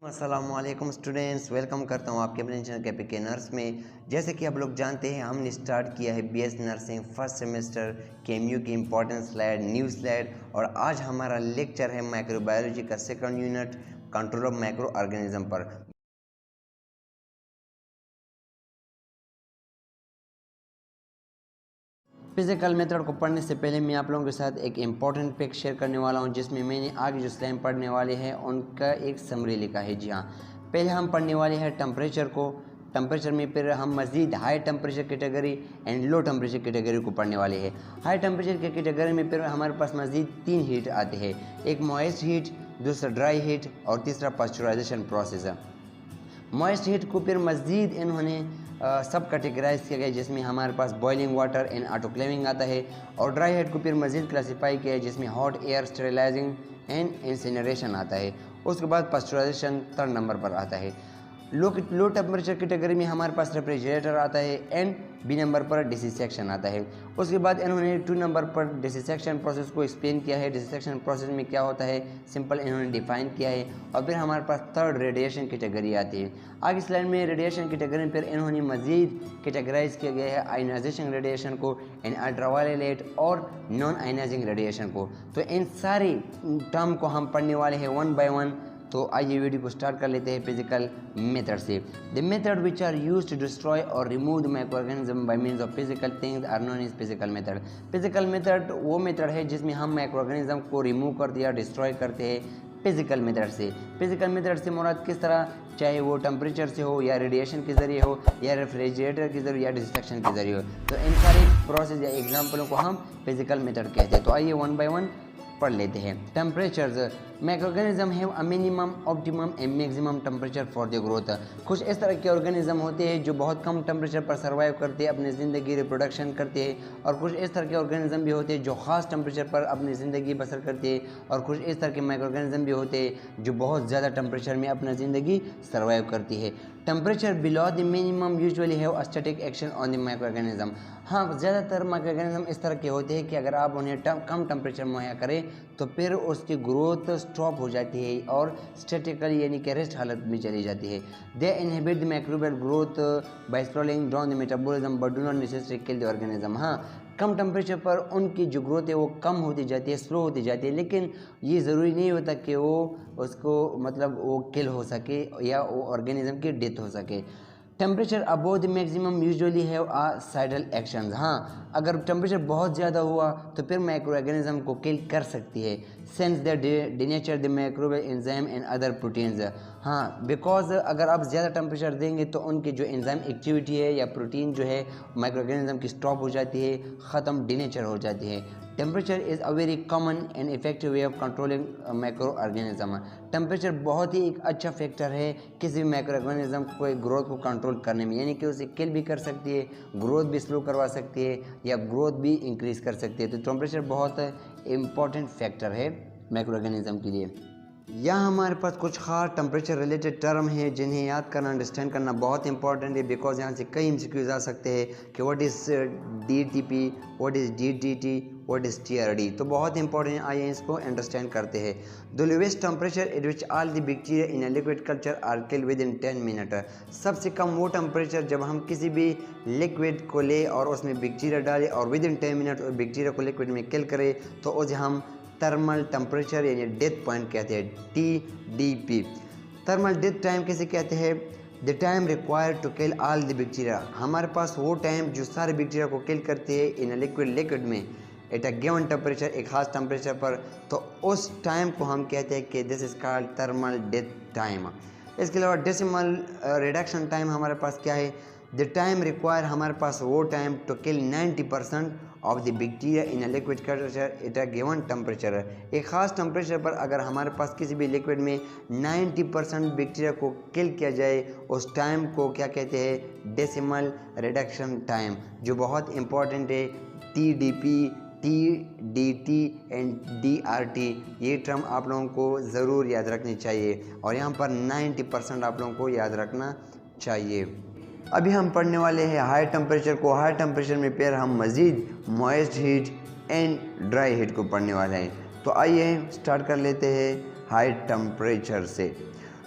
अस्सलामुअलैकुम students, welcome करता हूँ आपके अपने चैनल के नर्स में। जैसे कि आप लोग जानते हैं, हमने स्टार्ट किया है BS nursing first semester KMU की इम्पोर्टेंट स्लाइड न्यू स्लाइड। और आज हमारा लेक्चर है माइक्रोबायोलॉजी का second unit control of micro organism पर। फिजिकल मेथड को पढ़ने से पहले मैं आप लोगों के साथ एक इम्पॉर्टेंट फैक्ट शेयर करने वाला हूं, जिसमें मैंने आगे जो स्लाइड पढ़ने वाले हैं उनका एक समरी लिखा है। जी हाँ, पहले हम पढ़ने वाले हैं टेम्परेचर को। टेम्परेचर में फिर हम मज़ीद high temperature category and low temperature category को पढ़ने वाले हैं। हाई टेम्परेचर के कैटेगरी में फिर हमारे पास मज़ीद 3 हीट आते हैं, एक मॉइस्ट हीट, दूसरा ड्राई हीट और तीसरा पास्चुराइजेशन प्रोसेस है। मॉइस्ट हीट को फिर मज़ीद इन्होंने सब कैटेगराइज किया गया, जिसमें हमारे पास बॉइलिंग वाटर एंड ऑटोक्लेविंग आता है। और ड्राई हीट को फिर मज़ीद क्लासीफाई किया है, जिसमें हॉट एयर स्टेरिलाइजिंग एंड इंसिनरेशन आता है। उसके बाद पास्चुराइजेशन 3rd नंबर पर आता है। लो टेम्परेचर कैटेगरी में हमारे पास रेफ्रिजरेटर आता है एंड बी नंबर पर डिसिसेक्शन आता है। उसके बाद इन्होंने 2 नंबर पर डिसिसेक्शन प्रोसेस को एक्सप्लेन किया है। डिसिसेक्शन प्रोसेस में क्या होता है सिंपल इन्होंने डिफाइन किया है। और फिर हमारे पास 3rd रेडिएशन कैटेगरी आती है। आगे स्लाइड में रेडिएशन कैटेगरी में फिर इन्होंने मज़ीद कैटेगराइज किया गया है आयनाइजेशन रेडिएशन को एंड अल्ट्रावायलेट और नॉन आयनाइजिंग रेडिएशन को। तो इन सारी टर्म को हम पढ़ने वाले हैं 1 बाय 1। तो आइए वीडियो को स्टार्ट कर लेते हैं फिजिकल मेथड से। The method which are use to destroy और remove the microorganism by means of physical things are known as physical method. Physical method वो मेथड है जिसमें हम माइक्रोऑर्गेनिज्म को रिमूव करते या डिस्ट्रॉय करते हैं फिजिकल मेथड से। फिजिकल मेथड से मुराद किस तरह, चाहे वो टेम्परेचर से हो या रेडिएशन के जरिए हो या रेफ्रिजरेटर के जरिए या डिस्ट्रक्शन के जरिए हो, तो इन सारे प्रोसेस या एग्जाम्पलों को हम फिजिकल मेथड कहते हैं। तो आइए 1 बाय 1 पढ़ लेते हैं। Temperatures, microorganism have a minimum, optimum and maximum temperature for the growth. कुछ इस तरह के ऑर्गेनिज्म होते हैं जो बहुत कम टेम्परेचर पर सर्वाइव करते हैं, अपनी ज़िंदगी रिप्रोडक्शन करते हैं। और कुछ इस तरह के ऑर्गेनिज्म भी होते हैं जो ख़ास टेम्परेचर पर अपनी ज़िंदगी बसर करते हैं। और कुछ इस तरह के माइक्रोऑर्गेनिज्म भी होते हैं जो बहुत ज़्यादा टेम्परेचर में अपनी ज़िंदगी सर्वाइव करती है। Temperature below the minimum usually have a static action on the microorganism. हाँ, ज़्यादातर माइक्रोऑर्गेनिज्म इस तरह के होते हैं कि अगर आप उन्हें कम टेम्परेचर मुहैया करें तो फिर उसकी ग्रोथ स्टॉप हो जाती है और स्टैटिकली यानी कि रेस्ट हालत में चली जाती है। They inhibit the microbial growth by slowing down the metabolism but do not necessary kill the organism. हाँ, कम टेम्परेचर पर उनकी जो ग्रोथ है वो कम होती जाती है, स्लो होती जाती है, लेकिन ये ज़रूरी नहीं होता कि वो उसको मतलब वो किल हो सके या वो ऑर्गेनिज्म की डेथ हो सके। Temperature above the maximum usually have a cidal actions. हाँ, अगर टेम्परेचर बहुत ज़्यादा हुआ तो फिर माइक्रो ऑर्गेनिज्म को किल कर सकती है। Sense the denature the microbial enzyme and other proteins. हाँ, बिकॉज अगर आप ज़्यादा टेम्परेचर देंगे तो उनकी जो एंजाइम एक्टिविटी है या प्रोटीन जो है माइक्रो ऑर्गेनिज्म की स्टॉप हो जाती है, ख़त्म, डिनेचर हो जाती है। Temperature is a very common and effective way of controlling micro organism. Temperature बहुत ही एक अच्छा फैक्टर है किसी भी माइक्रो ऑर्गेनिज्म को ग्रोथ को कंट्रोल करने में, यानी कि उसे किल भी कर सकती है, ग्रोथ भी स्लो करवा सकती है या ग्रोथ भी इंक्रीज़ कर सकती है। तो टेम्परेचर बहुत इम्पॉर्टेंट फैक्टर है माइक्रो ऑर्गेनिज्म के लिए। यहाँ हमारे पास कुछ खास टेम्परेचर रिलेटेड टर्म है जिन्हें याद करना, अंडरस्टैंड करना बहुत इंपॉर्टेंट है, बिकॉज यहाँ से कई एमसीक्यूज आ सकते हैं कि what is DTP, what is DTT, what is TRD. तो बहुत इंपॉर्टेंट है, आइए इसको अंडरस्टैंड करते हैं। The lowest temperature at which all the bacteria in a liquid culture are killed within 10 minute. सबसे कम वो टेम्परेचर जब हम किसी भी लिक्विड को ले और उसमें बैक्टीरिया डालें और विद इन 10 मिनट उस बैक्टीरिया को लिक्विड में किल करें, तो उसे हम थर्मल टेम्परेचर यानी डेथ पॉइंट कहते हैं, TDP। थर्मल डेथ टाइम कैसे कहते हैं? The time required to kill all the bacteria. हमारे पास वो टाइम जो सारे बैक्टीरिया को किल करते हैं इन लिक्विड में एट अ गिवन टेम्परेचर, एक खास टेम्परेचर पर, तो उस टाइम को हम कहते हैं कि this is called thermal death time. इसके अलावा डेसिमल रिडक्शन टाइम हमारे पास क्या है? द टाइम रिक्वायर, हमारे पास वो time to kill 90% of the bacteria in a liquid culture at a given temperature. एक ख़ास टेम्परेचर पर अगर हमारे पास किसी भी लिक्विड में 90% बैक्टीरिया को किल किया जाए, उस टाइम को क्या कहते हैं? डेसिमल रिडक्शन टाइम, जो बहुत इंपॉर्टेंट है। TDP, TDT एंड DRT, ये टर्म आप लोगों को ज़रूर याद रखनी चाहिए और यहाँ पर 90% आप लोगों को याद रखना चाहिए। अभी हम पढ़ने वाले हैं हाई टेम्परेचर को। हाई टेम्परेचर में फिर हम मज़ीद moist heat and dry heat को पढ़ने वाले हैं। तो आइए स्टार्ट कर लेते हैं हाई टेम्परेचर से।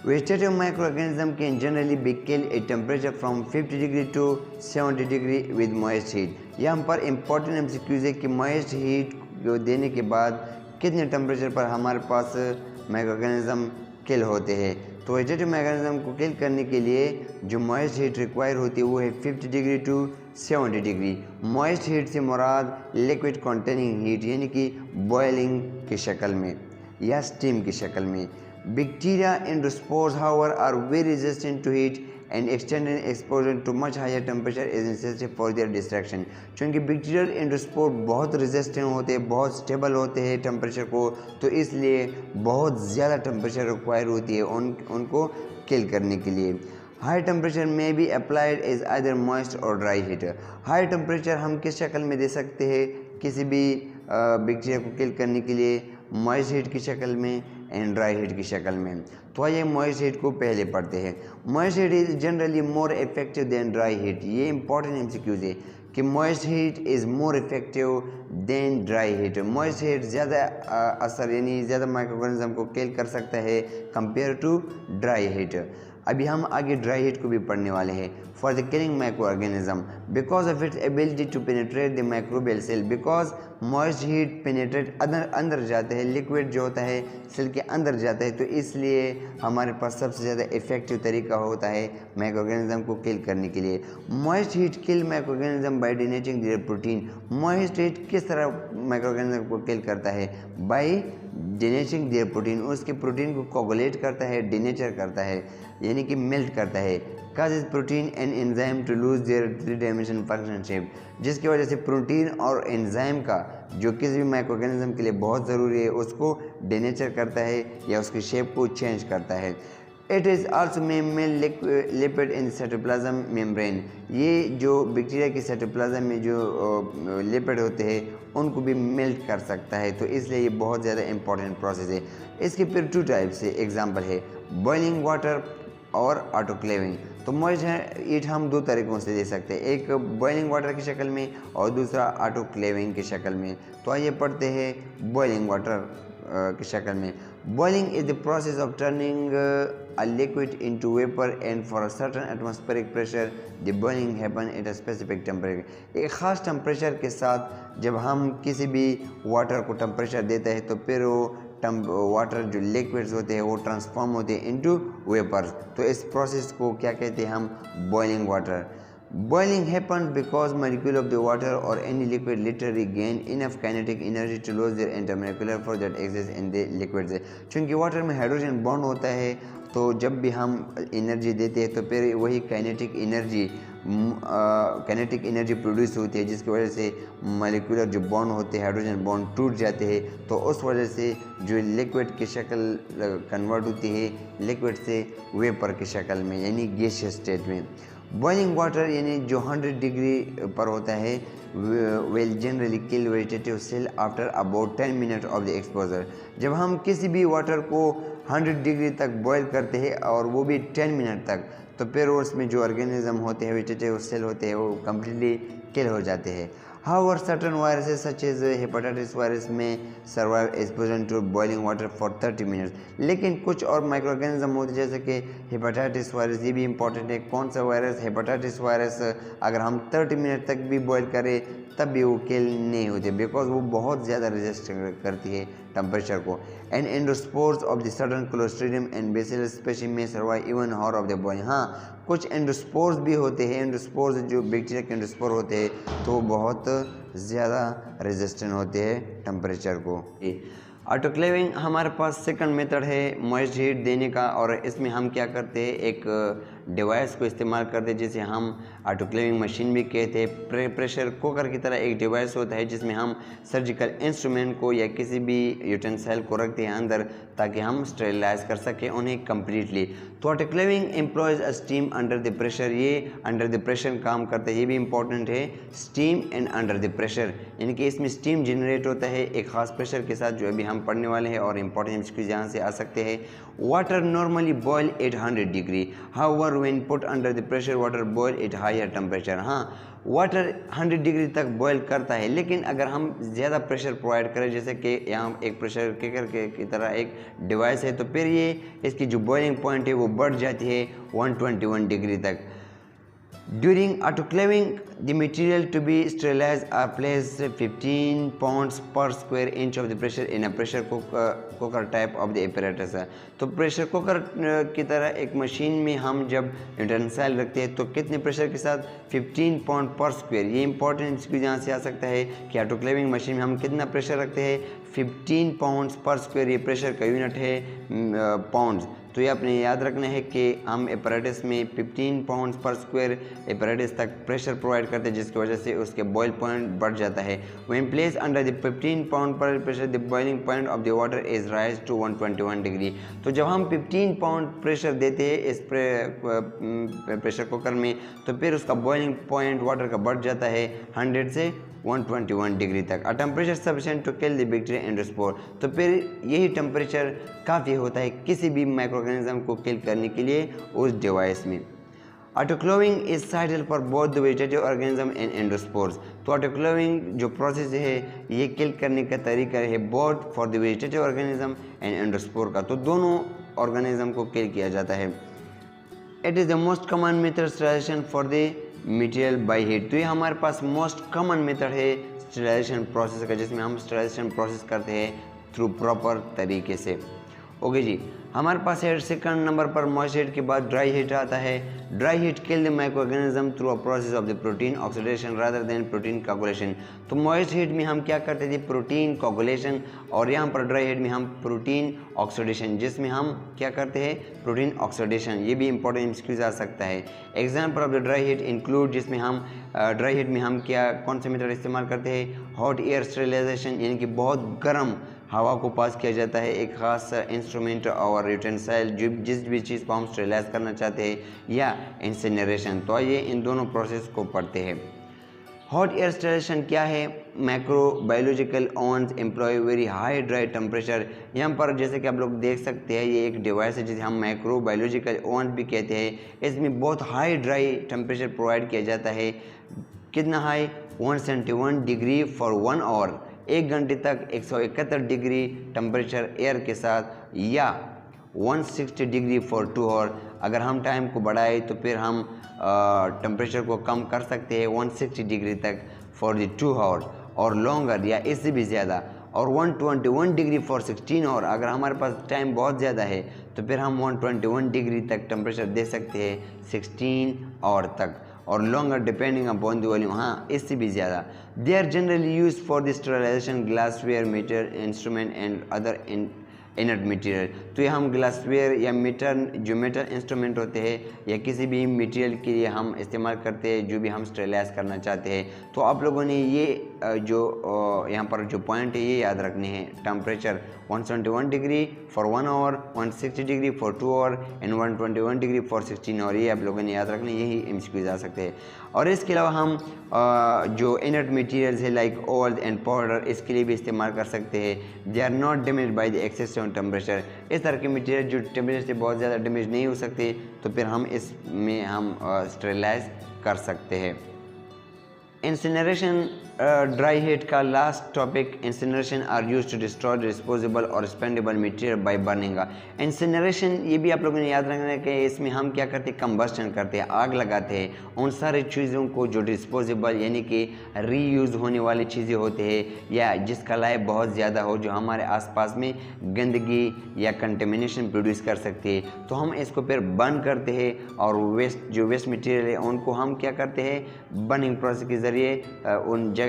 Vegetative microorganism can generally be killed at temperature from 50 degree to 70 degree with moist heat. यहाँ पर important MCQs है कि moist heat को देने के बाद कितने टेम्परेचर पर हमारे पास माइक्रोऑर्गेनिज्म किल होते हैं। तो वेजिटेटिव मैकेनिज्म को किल करने के लिए जो मॉइस्ट हीट रिक्वायर होती है वो है 50 degree to 70 degree. Moist heat से मुराद लिक्विड कंटेनिंग हीट यानी कि बॉयलिंग की शक्ल में या स्टीम की शक्ल में। Bacteria and spores however are very resistant to heat and extended exposure to much higher temperature is necessary for their destruction. चूँकि बैक्टीरियल एंड स्पोर बहुत रेजिस्टेंट होते हैं, बहुत स्टेबल होते हैं टेम्परेचर को, तो इसलिए बहुत ज़्यादा टेम्परेचर रिक्वायर होती है उनको किल करने के लिए। हाई टेम्परेचर में be applied as either moist और ड्राई हीट। हाई टेम्परेचर हम किस शक्ल में दे सकते हैं किसी भी बैक्टीरिया को किल करने के लिए? मॉइस्ट हीट की शक्ल में एंड ड्राई हीट की शक्ल में। तो आइए मॉइस्ट हीट को पहले पढ़ते हैं। Moist heat is generally more effective than dry heat. ये इंपॉर्टेंट एमसीक्यूज है कि moist heat is more effective than dry heat. Moist heat ज़्यादा असर यानी ज़्यादा माइक्रोऑर्गेनिज्म को किल कर सकता है कंपेयर टू ड्राई हीट। अभी हम आगे ड्राई हीट को भी पढ़ने वाले हैं। For the killing microorganism because of its ability to penetrate the microbial cell, because moist heat penetrate अंदर जाते हैं, लिक्विड जो होता है सेल के अंदर जाता है, तो इसलिए हमारे पास सबसे ज़्यादा इफेक्टिव तरीका होता है माइक्रोऑर्गेनिज्म को किल करने के लिए। Moist heat kill microorganism by denaturing their protein. Moist heat किस तरह माइक्रोऑर्गेनिज्म को किल करता है? By denaturing their protein. उसके प्रोटीन को कोगुलेट करता है, डिनेचर करता है यानी कि मेल्ट करता है। Causes protein and enzyme to lose their 3 dimension function shape, जिसकी वजह से प्रोटीन और एंजाइम का जो किसी भी माइक्रोऑर्गेनिज्म के लिए बहुत ज़रूरी है उसको डिनेचर करता है या उसकी शेप को चेंज करता है। It is also melt lipid in cytoplasm membrane. ये जो बैक्टीरिया की साइटोप्लाज्म में जो लिपिड होते हैं उनको भी मेल्ट कर सकता है, तो इसलिए ये बहुत ज़्यादा इंपॉर्टेंट प्रोसेस है। इसके फिर 2 टाइप से एग्जांपल है, बॉइलिंग वाटर और ऑटोक्लेविंग। तो मॉइस्ट हीट हम 2 तरीक़ों से दे सकते हैं, एक बॉइलिंग वाटर की शक्ल में और दूसरा ऑटोक्लेविंग की शक्ल में। तो आइए पढ़ते हैं बॉइलिंग वाटर की शक्ल में। Boiling is the process of turning a liquid into vapor and for a certain atmospheric pressure the boiling happen at a specific temperature। एक ख़ास टेम्परेचर के साथ जब हम किसी भी वाटर को टेम्परेचर देते हैं तो फिर वो वाटर जो लिक्विड्स होते हैं वो ट्रांसफॉर्म होते हैं इनटू वेपर्स। तो इस प्रोसेस को क्या कहते हैं हम? Boiling water. Boiling happens because molecule of the water or any liquid literally gain enough kinetic energy to lose their intermolecular force that exists in the liquids। चूँकि वाटर में hydrogen bond होता है तो जब भी हम एनर्जी देते हैं तो फिर वही काइनेटिक एनर्जी प्रोड्यूस होती है, जिसकी वजह से मॉलिक्यूलर जो बॉन्ड होते हैं हाइड्रोजन बॉन्ड टूट जाते हैं, तो उस वजह से जो लिक्विड की शक्ल कन्वर्ट होती है लिक्विड से वेपर की शक्ल में यानी गैसियस स्टेट में। बॉइलिंग वाटर यानी जो 100 डिग्री पर होता है will generally kill vegetative cell after about 10 minute of the exposure. जब हम किसी भी वाटर को 100 डिग्री तक बॉयल करते हैं और वो भी 10 मिनट तक, तो फिर उसमें जो ऑर्गेनिज्म होते हैं वेजिटेटिव सेल होते हैं वो कम्प्लीटली किल हो जाते हैं। However, certain viruses such as hepatitis virus may survive exposure to boiling water for 30 minutes। लेकिन कुछ और माइक्रोऑर्गेनिज्म होते हैं जैसे कि हेपेटाइटिस वायरस, ये भी इंपॉर्टेंट है। कौन सा वायरस? Hepatitis virus. अगर हम 30 मिनट तक भी बॉयल करें तब भी वो किल नहीं होते, बिकॉज वो बहुत ज़्यादा रेजिस्ट करती है टेम्परेचर को। And endospores of the sudden Clostridium and Bacillus species में survive even hour of the boiling. हाँ, कुछ एंडोस्पोर्स भी होते हैं। एंडोस्पोर्स जो बैक्टीरिया के एंडोस्पोर होते हैं तो बहुत ज़्यादा रेजिस्टेंट होते हैं टेम्परेचर को। ऑटोक्लेविंग हमारे पास सेकंड मेथड है मॉइस्ट हीट देने का, और इसमें हम क्या करते हैं, एक डिवाइस को इस्तेमाल करते हैं जिसे हम ऑटोक्लेविंग मशीन भी कहते हैं। प्रेशर कुकर की तरह एक डिवाइस होता है जिसमें हम सर्जिकल इंस्ट्रूमेंट को या किसी भी यूटेंसिल को रखते हैं अंदर ताकि हम स्टेरिलाइज कर सकें उन्हें कम्प्लीटली। तो autoclaving employees a steam under the pressure. ये अंडर द प्रेशर काम करता है, ये भी इंपॉर्टेंट है। Steam and under the pressure यानी कि इसमें स्टीम जनरेट होता है एक ख़ास प्रेशर के साथ, जो अभी हम पढ़ने वाले हैं, और इंपॉर्टेंट एमसीक्यू यहाँ से आ सकते हैं। Water normally boil at 100 degree, however when put under the pressure water boil at high higher temperature. हाँ, वाटर 100 डिग्री तक बॉयल करता है, लेकिन अगर हम ज़्यादा प्रेशर प्रोवाइड करें, जैसे कि यहाँ एक प्रेशर कुकर की तरह एक डिवाइस है, तो फिर ये इसकी जो बॉइलिंग पॉइंट है वो बढ़ जाती है 121 डिग्री तक। During autoclaving, the material to be sterilized are placed 15 pounds per square inch of the pressure in a pressure cooker type of the apparatus। तो प्रेशर कुकर की तरह एक मशीन में हम जब यूटेंसिल रखते हैं तो कितने प्रेशर के साथ 15 पाउंड पर स्क्वायर। ये इंपॉर्टेंट चीज़ यहाँ से आ सकता है कि ऑटोक्लेविंग मशीन में हम कितना प्रेशर रखते हैं, 15 पाउंड्स पर स्क्वायर। ये प्रेशर का यूनिट है पाउंड्स। तो ये अपने याद रखना है कि हम एपरेटस में 15 पाउंड्स पर स्क्वायर एपरेटस तक प्रेशर प्रोवाइड करते हैं, जिसकी वजह से उसके बॉयल पॉइंट बढ़ जाता है। When place under the 15 pound per pressure the boiling point of the water is rise to 121 degree. तो जब हम 15 पाउंड प्रेशर देते हैं इस प्रेशर कुकर में, तो फिर उसका बॉइलिंग पॉइंट वाटर का बढ़ जाता है 100 से 121 डिग्री तक। A temperature sufficient to kill the bacteria and spore. तो फिर यही टेम्परेचर काफ़ी होता है किसी भी माइक्रो ऑर्गेनिज्म को किल करने के लिए उस डिवाइस में। Autoclaving is cidal for both the vegetative organism and endospores. तो ऑटोक्लेविंग जो प्रोसेस है ये किल करने का तरीका है both for the vegetative organism and endospore का, तो दोनों ऑर्गेनिज्म को किल किया जाता है। It is the most common method sterilization for the material by heat. तो ये हमारे पास मोस्ट कॉमन मेथड है स्टेरिलाइजेशन प्रोसेस का, जिसमें हम स्टेरिलाइजेशन प्रोसेस करते हैं थ्रू प्रॉपर तरीके से। ओके जी, हमारे पास है सेकंड नंबर पर मॉइस्ट हीट के बाद ड्राई हीट आता है। Dry heat kill the micro organism through a process of the protein oxidation rather than protein coagulation. तो मॉइस्ट हीट में हम क्या करते थे, प्रोटीन कोगुलेशन, और यहाँ पर ड्राई हीट में हम प्रोटीन ऑक्सीडेशन, जिसमें हम क्या करते हैं, प्रोटीन ऑक्सीडेशन। ये भी इंपॉर्टेंट एक्सक्यूज आ सकता है। Example of the dry heat include, जिसमें हम ड्राई हीट में हम क्या कौन से मेथड इस्तेमाल करते हैं, हॉट एयर स्टेरिलाइजेशन, यानी कि बहुत गर्म हवा को पास किया जाता है एक ख़ास इंस्ट्रूमेंट और यूटेंसिल जिस भी चीज़ को हम स्टेरिलाइज करना चाहते हैं, या इंसिनरेशन। तो ये इन दोनों प्रोसेस को पढ़ते हैं। हॉट एयर स्टेरिलाइजेशन क्या है, microbiological ovens employ very high dry temperature. यहाँ पर जैसे कि आप लोग देख सकते हैं, ये एक डिवाइस है जिसे हम माइक्रोबायोलॉजिकल ओवन भी कहते हैं। इसमें बहुत हाई ड्राई टेम्परेचर प्रोवाइड किया जाता है। कितना हाई, 171 डिग्री फॉर 1 आवर, 1 घंटे तक 171 डिग्री टेम्परेचर एयर के साथ, या 160 डिग्री फॉर 2 आवर। अगर हम टाइम को बढ़ाए तो फिर हम टेम्परेचर को कम कर सकते हैं 160 डिग्री तक फॉर द 2 आवर, और लॉन्गर या इससे भी ज़्यादा, और 121 डिग्री फॉर 16 आवर। अगर हमारे पास टाइम बहुत ज़्यादा है तो फिर हम 121 डिग्री तक टेम्परेचर दे सकते हैं 16 आवर तक, और longer depending upon the volume, हाँ इससे भी ज़्यादा। They are generally use for the sterilization glassware, meter, instrument and other inert material. तो ये हम ग्लासवेयर या मीटर, जो मेटल इंस्ट्रूमेंट होते हैं, या किसी भी मटेरियल के लिए हम इस्तेमाल करते हैं जो भी हम स्टेरिलाइज करना चाहते हैं। तो आप लोगों ने ये जो यहाँ पर जो पॉइंट है ये याद रखने हैं। Temperature 171 degree for 1 hour, 160 degree for 2 hour and 121 degree for 16 hour. ये आप लोगों ने याद रखने, यही एमसीक्यूज आ सकते हैं। और इसके अलावा हम जो इनर्ट मटेरियल्स है लाइक ऑयल एंड पाउडर, इसके लिए भी इस्तेमाल कर सकते हैं। They are not damage by the excess on temperature. इस तरह के मटेरियल जो टेम्परेचर से बहुत ज़्यादा डैमेज नहीं हो सकते, तो फिर हम इसमें हम स्टेरिलाइज कर सकते हैं। इंसिनरेशन, ड्राई हीट का last topic. Incineration are use to destroy disposable और expendable material by burning. Incineration, ये भी आप लोगों ने याद रखना है कि इसमें हम क्या करते हैं, कंबस्टन करते हैं, आग लगाते हैं उन सारी चीज़ों को जो डिस्पोजेबल यानी कि रीयूज़ होने वाली चीज़ें होते हैं, या जिसका लाइफ बहुत ज़्यादा हो, जो हमारे आसपास में गंदगी या कंटेमिनेशन प्रोड्यूस कर सकती है। तो हम इसको फिर बर्न करते हैं, और जो वेस्ट मटेरियल है उनको हम क्या करते हैं, बर्निंग प्रोसेस के ज़रिए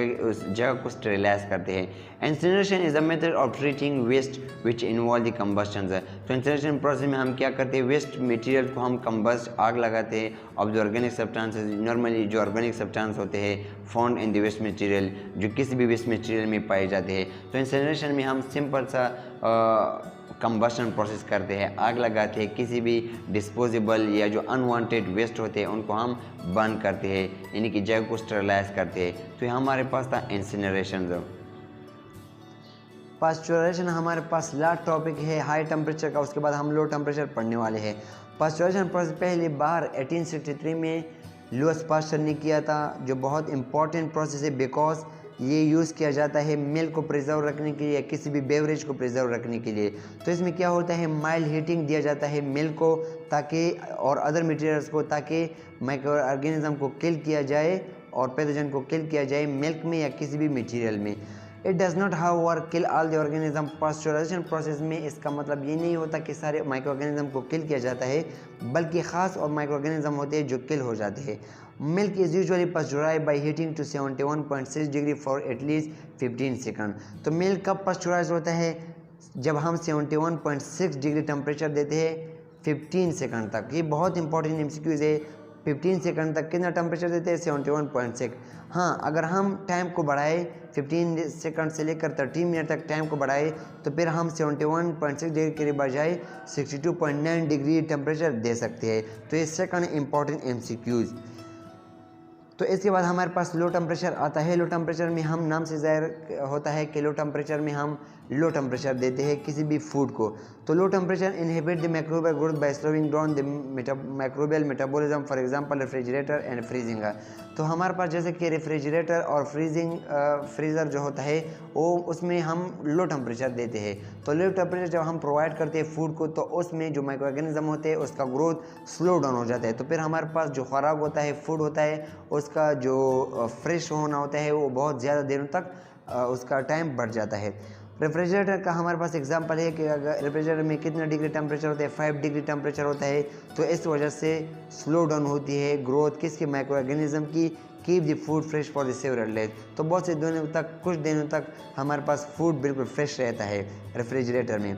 उस जगह को स्टेरिलाइज करते हैं। Incineration is a method of treating waste which involve the combustion. तो इंसिनरेशन प्रोसेस में हम क्या करते हैं, वेस्ट मटेरियल को हम कंबस्ट, आग लगाते हैं of the organic substances. Normally जो ऑर्गेनिक सब्सटेंस होते हैं found in the waste material, जो किसी भी वेस्ट मटेरियल में पाए जाते हैं। तो इंसिनरेशन में हम सिंपल सा कंबस्टन प्रोसेस करते हैं, आग लगाते हैं, किसी भी डिस्पोजेबल या जो अनवांटेड वेस्ट होते हैं उनको हम बर्न करते हैं, यानी कि जगह को स्टेरिलाइज करते हैं। तो ये हमारे पास था इंसिनरेशन। पास्चुराइजेशन हमारे पास लास्ट टॉपिक है हाई टेम्परेचर का, उसके बाद हम लो टेम्परेचर पढ़ने वाले हैं। पास्चुराइजेशन प्रोसेस पहली बार 1863 में लुईस पास्चर ने किया था, जो बहुत इंपॉर्टेंट प्रोसेस है बिकॉज ये यूज़ किया जाता है मिल्क को प्रिजर्व रखने के लिए या किसी भी बेवरेज को प्रिजर्व रखने के लिए। तो इसमें क्या होता है, माइल्ड हीटिंग दिया जाता है मिल्क को ताकि और अदर मटेरियल्स को, ताकि माइक्रो ऑर्गेनिज्म को किल किया जाए और पैथोजन को किल किया जाए मिल्क में या किसी भी मटेरियल में। It does not however kill all the organism. Pasteurization process में इसका मतलब ये नहीं होता कि सारे माइक्रो ऑर्गेनिज्म को किल किया जाता है, बल्कि ख़ास और माइक्रो ऑर्गेनिज्म होते हैं जो किल हो जाते हैं। Milk is usually pasteurized by heating to 71.6 degree for at least 15 second. तो मिल्क कब पास्चराइज होता है, जब हम 71.6 डिग्री टेम्परेचर देते हैं 15 सेकंड तक। ये बहुत इंपॉर्टेंट एमसीक्यूज़ है। 15 सेकंड तक कितना टेम्परेचर देते हैं, 71.6। हाँ, अगर हम टाइम को बढ़ाए 15 सेकंड से लेकर 30 मिनट तक टाइम को बढ़ाए तो फिर हम 71.6 डिग्री के बजाय 62.9 डिग्री टेम्परेचर दे सकते हैं। तो ये सेकंड इंपॉर्टेंट एमसीक्यूज़। तो इसके बाद हमारे पास लो टेम्परेचर आता है। लो टेम्परेचर में हम, नाम से ज़ाहिर होता है कि लो टेम्परेचर में हम लो टेम्परेचर देते हैं किसी भी फूड को। तो low temperature inhibit the microbial growth by slowing down the microbial metabolism, for example refrigerator and freezing. तो हमारे पास जैसे कि रेफ्रिजरेटर और फ्रीज़र जो होता है वो, उसमें हम लो टेम्परेचर देते हैं। तो लो टेम्परेचर जब हम प्रोवाइड करते हैं फूड को, तो उसमें जो माइक्रो ऑर्गेनिज्म होते हैं उसका ग्रोथ स्लो डाउन हो जाता है। तो फिर हमारे पास जो खुराक होता है, फूड होता है, उसका जो फ्रेश होना होता है वो बहुत ज़्यादा देर तक उसका टाइम बढ़ जाता है। रेफ्रिजरेटर का हमारे पास एग्जांपल है कि अगर रेफ्रिजरेटर में कितना डिग्री टेम्परेचर होता है, 5 डिग्री टेम्परेचर होता है। तो इस वजह से स्लो डाउन होती है ग्रोथ किसकी, माइक्रो ऑर्गेनिज्म की। Keep the food fresh for the several days. तो बहुत से दिनों तक, कुछ दिनों तक हमारे पास फूड बिल्कुल फ्रेश रहता है रेफ्रिजरेटर में।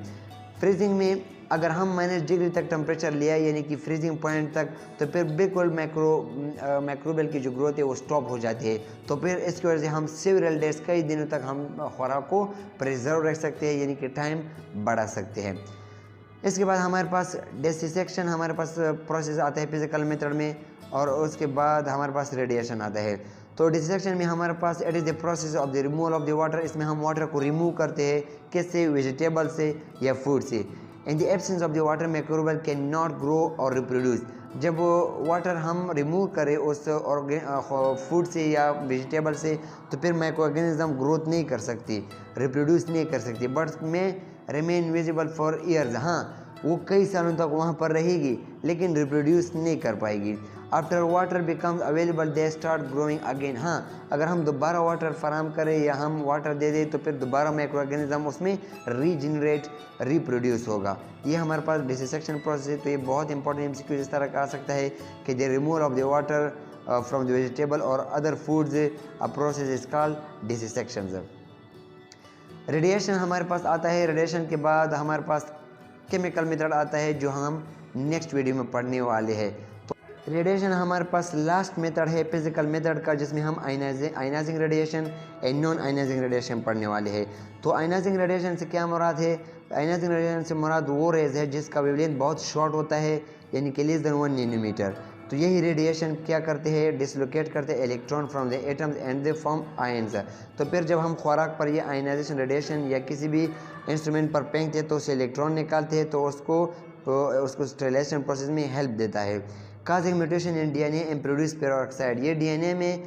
फ्रीजिंग में अगर हम -डिग्री तक टेम्परेचर लिया, यानी कि फ्रीजिंग पॉइंट तक, तो फिर बिल्कुल माइक्रोबियल की जो ग्रोथ है वो स्टॉप हो जाती है। तो फिर इसकी वजह से हम सेवरल डेज, कई दिनों तक हम खुराक को प्रिजर्व रख सकते हैं, यानी कि टाइम बढ़ा सकते हैं। इसके बाद हमारे पास डेसिसेक्शन, हमारे पास प्रोसेस आता है फिजिकल मेथड में, और उसके बाद हमारे पास रेडिएशन आता है। तो डिसेक्शन में हमारे पास it is the process of the removal of the water. इसमें हम वाटर को रिमूव करते हैं, किससे, वेजिटेबल से या फूड से। In the absence of the water microbial can not grow और रिप्रोड्यूस। जब वाटर हम रिमूव करें उस फूड से या वेजिटेबल से, तो फिर माइक्रो ऑर्गेनिज्म ग्रोथ नहीं कर सकती, रिप्रोड्यूस नहीं कर सकती, बट में रिमेन विजिबल फॉर ईयर्स। हाँ, वो कई सालों तक वहाँ पर रहेगी लेकिन रिप्रोड्यूस नहीं कर पाएगी। After water becomes available they start growing again. हाँ, अगर हम दोबारा वाटर फराहम करें या हम वाटर दे दें तो फिर दोबारा माइक्रो ऑर्गेनिज्म उसमें रीजनरेट, रिप्रोड्यूस होगा। ये हमारे पास डिसेक्शन प्रोसेस है। तो ये बहुत इंपॉर्टेंट एमसीक्यू इस तरह का आ सकता है कि the removal of the water from the vegetable और other foods, a process is called dissection. Radiation हमारे पास आता है। रेडिएशन के बाद हमारे पास केमिकल मेथड आता है जो हम नेक्स्ट वीडियो में पढ़ने वाले हैं। तो रेडिएशन हमारे पास लास्ट मेथड है फिजिकल मेथड का, जिसमें हम ionising radiation and non ionizing radiation पढ़ने वाले हैं। तो आयनाइजिंग रेडिएशन से क्या मुराद है? आयनाइजिंग रेडिएशन से मुराद वो रेज है जिसका वेवलेंथ बहुत शॉर्ट होता है, यानी कि लेस देन 1 नैनोमीटर। तो यही रेडिएशन क्या करते हैं, डिसलोकेट करते हैं electron from the atoms and they form ions. तो फिर जब हम खुराक पर ये आयनाइजेशन रेडिएशन या किसी भी इंस्ट्रूमेंट पर फेंकते हैं तो उससे इलेक्ट्रॉन निकालते हैं, तो उसको स्टेरिलाइजेशन प्रोसेस में हेल्प देता है। Causing mutation in DNA and produce peroxide. ये डीएनए में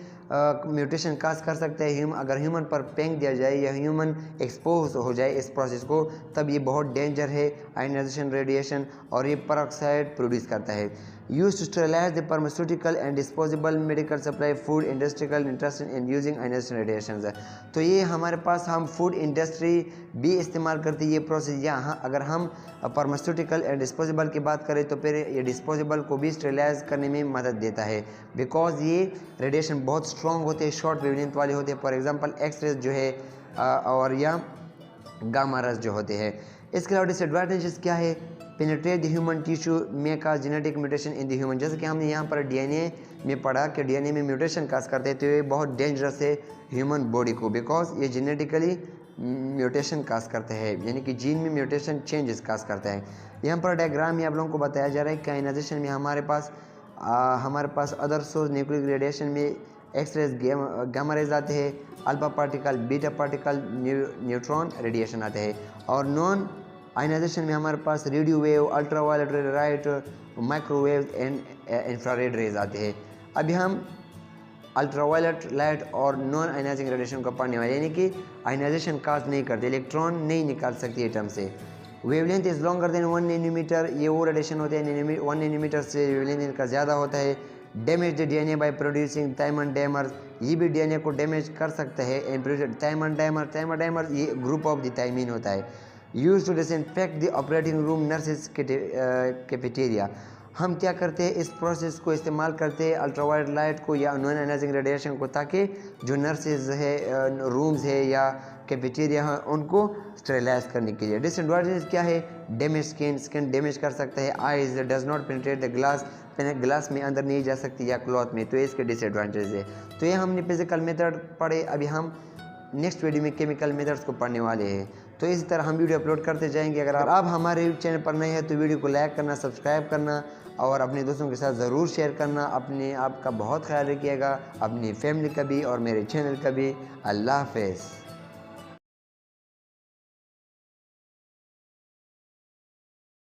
म्यूटेशन काज कर सकते हैं। अगर ह्यूमन पर फेंक दिया जाए या ह्यूमन एक्सपोज हो जाए इस प्रोसेस को, तब ये बहुत डेंजर है आयनाइजेशन रेडिएशन, और ये पेरोक्साइड प्रोड्यूस करता है। Use to sterilize the pharmaceutical and disposable medical supply food industrial interest in using ionization radiation. तो ये हमारे पास हम फूड इंडस्ट्री भी इस्तेमाल करती है ये प्रोसेस। या हाँ, अगर हम फार्मास्यूटिकल एंड डिस्पोजेबल की बात करें तो फिर ये डिस्पोजेबल को भी स्टेरिलाइज करने में मदद देता है, बिकॉज ये रेडिएशन बहुत स्ट्रॉन्ग होते हैं, शॉर्ट वेवलेंथ वाले होते हैं। फॉर एग्जांपल एक्सरेज जो है और या गामा रेज जो होते हैं। इसके अलावा डिसएडवांटेजेस क्या है? पेनिट्रेट द ह्यूमन टिश्यू में का genetic mutation in the human. जैसे कि हमने यहाँ पर डीएनए में पढ़ा कि डीएनए में म्यूटेशन काज करते हैं, तो ये बहुत डेंजरस है ह्यूमन बॉडी को, बिकॉज ये जेनेटिकली म्यूटेशन काज करते हैं, यानी कि जीन में म्यूटेशन चेंजेस काज करता है। यहाँ पर डायग्राम में आप लोगों को बताया जा रहा है कि आयनाइजेशन में हमारे पास अदर सोर्स न्यूक्लियर रेडिएशन में एक्सरेज, गामा रेज आते हैं, alpha particle, beta particle, neutron radiation आते हैं। और नॉन आयनाइजेशन में हमारे पास radio wave, ultraviolet light, microwave and infrared rays आते हैं। अभी हम अल्ट्रावायलेट लाइट और नॉन आयनाइजिंग रेडिएशन को पढ़ने वाले, यानी कि आयनाइजेशन काज नहीं करते, इलेक्ट्रॉन नहीं निकाल सकती एटम से। Wavelength is longer than 1 nanometer, ये वो रेडिएशन होते हैं 1 नैनोमीटर से वेवलेंथ इनका ज़्यादा होता है। Damage the DNA by producing thymine dimers, ये भी डीएनए को डैमेज कर सकता है। एंड प्रोड्यूस थायमन डाइमर ये ग्रुप ऑफ द थायमीन होता है। Use to disinfect the operating room nurses cafeteria, हम क्या करते हैं, इस प्रोसेस को इस्तेमाल करते हैं अल्ट्रावायलेट लाइट को या नॉन आयनाइजिंग रेडिएशन को, ताकि जो नर्सेज है, रूम्स है या कैफेटेरिया है, उनको स्टेरिलाइज करने के लिए। डिसएडवांटेज क्या है, डैमेज स्किन डैमेज कर सकता है। Eyes does not penetrate the glass में अंदर नहीं जा सकती या क्लॉथ में, तो इसके डिसएडवांटेज है। तो ये हमने फिजिकल मेथड पढ़े, अभी हम नेक्स्ट वीडियो में केमिकल मेथड्स को पढ़ने वाले हैं। तो इसी तरह हम वीडियो अपलोड करते जाएंगे। अगर आप हमारे यूट्यूब चैनल पर नए हैं तो वीडियो को लाइक करना, सब्सक्राइब करना और अपने दोस्तों के साथ ज़रूर शेयर करना। अपने आप का बहुत ख्याल रखिएगा, अपनी फैमिली का भी और मेरे चैनल का भी। अल्लाह हाफ़िज़।